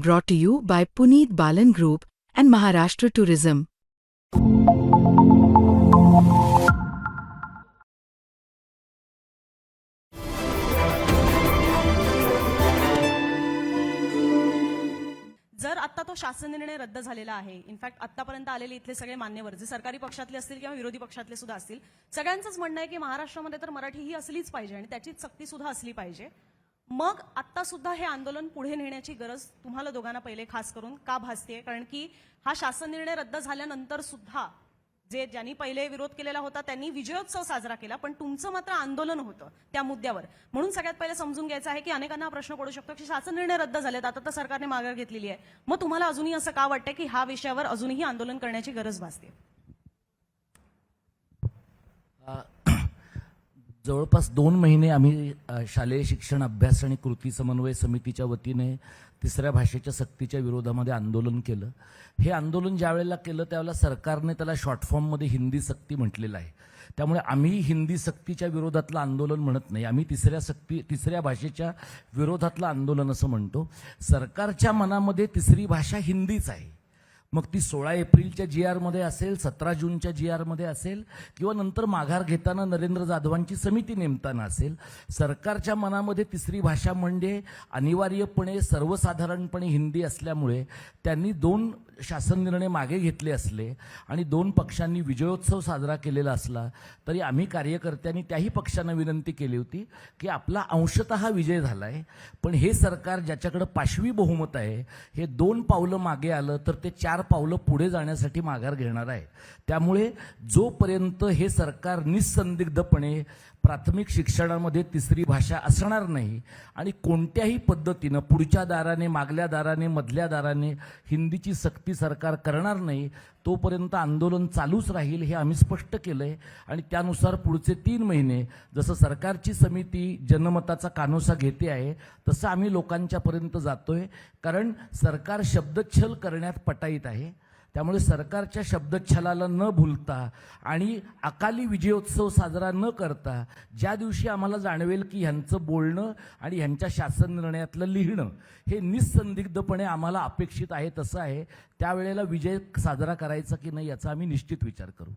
brought to you by Puneet Balan Group and Maharashtra Tourism. जर आता तो शासन निर्णय रद्द झालेला आहे, इनफॅक्ट आतापर्यंत आलेले इथले सगळे मान्यवर जे सरकारी पक्षातले असतील किंवा विरोधी पक्षातले सुद्धा असतील, सगळ्यांचंच म्हणणं आहे की महाराष्ट्रामध्ये तर मराठी ही असलीच पाहिजे आणि त्याचीच सक्ती सुद्धा असली पाहिजे. मग आता सुद्धा हे आंदोलन पुढे नेण्याची गरज तुम्हाला दोघांना पहिले खास करून का भासते? कारण की हा शासन निर्णय रद्द झाल्यानंतर सुद्धा ज्यांनी पहिले विरोध केलेला होता त्यांनी विजयोत्सव साजरा केला, पण तुमचं मात्र आंदोलन होतं त्या मुद्द्यावर. म्हणून सगळ्यात पहिले समजून घ्यायचं आहे की अनेकांना हा प्रश्न पडू शकतो की शासन निर्णय रद्द झालेत, आता तर सरकारने माघार घेतलेली आहे, मग तुम्हाला अजूनही असं का वाटतं की हा विषयावर अजूनही आंदोलन करण्याची गरज भासते? जवळपास 2 महिने आम्ही शालेय शिक्षण अभ्यास आणि कृती समन्वय समितीच्या वतीने तिसऱ्या भाषेच्या सक्तीच्या विरोधामध्ये आंदोलन केलं. हे आंदोलन ज्या वेळेला केलं त्यावेळेला सरकारने त्याला शॉर्ट फॉर्ममध्ये हिंदी सक्ती म्हटलेलं आहे. त्यामुळे आम्ही हिंदी सक्तीच्या विरोधातलं आंदोलन म्हणत नाही, आम्ही तिसऱ्या भाषेच्या विरोधातलं आंदोलन असं म्हणतो. सरकारच्या मनामध्ये तिसरी भाषा हिंदीच आहे. मग ती 16 एप्रिलच्या GR मध्ये असेल, 17 जूनच्या GR मध्ये असेल किंवा नंतर माघार घेताना नरेंद्र जाधवांची समिती नेमताना असेल, सरकारच्या मनामध्ये तिसरी भाषा म्हणजे अनिवार्यपणे सर्वसाधारणपणे हिंदी असल्यामुळे त्यांनी 2 शासन निर्णय मागे घेतले असले आणि 2 पक्षांनी विजयोत्सव साजरा केलेला असला तरी आम्ही कार्यकर्त्यांनी त्याही पक्षांना विनंती केली होती की आपला अंशतः विजय झाला आहे, पण हे सरकार ज्याच्याकडे पाशवी बहुमत आहे हे 2 पावलं मागे आलं तर ते 4 पावलं पुढे जाण्यासाठी माघार घेणार आहे. त्यामुळे जोपर्यंत हे सरकार निसंदिग्धपणे प्राथमिक शिक्षणामध्ये तिसरी भाषा असणार नाही आणि कोणत्याही पद्धतीनं पुढच्या दाराने, मागल्या दाराने, मधल्या दाराने हिंदीची सक्ती सरकार करणार नाही तोपर्यंत आंदोलन चालूच राहील हे आम्ही स्पष्ट केलंय. आणि त्यानुसार पुढचे 3 महिने जसं सरकारची समिती जनमताचा कानोसा घेते आहे तसं आम्ही लोकांच्यापर्यंत जातोय. कारण सरकार शब्दच्छल करण्यात पटाईत आहे. त्यामुळे सरकारच्या शब्दच्छलाला न भूलता आणि अकाली विजयोत्सव साजरा न करता ज्या दिवशी आम्हाला जाणवेल की ह्यांचं बोलणं आणि ह्यांच्या शासन निर्णयातलं लिहिणं हे निसंदिग्धपणे आम्हाला अपेक्षित आहे तसं आहे, त्यावेळेला विजय साजरा करायचा की नाही याचा आम्ही निश्चित विचार करू.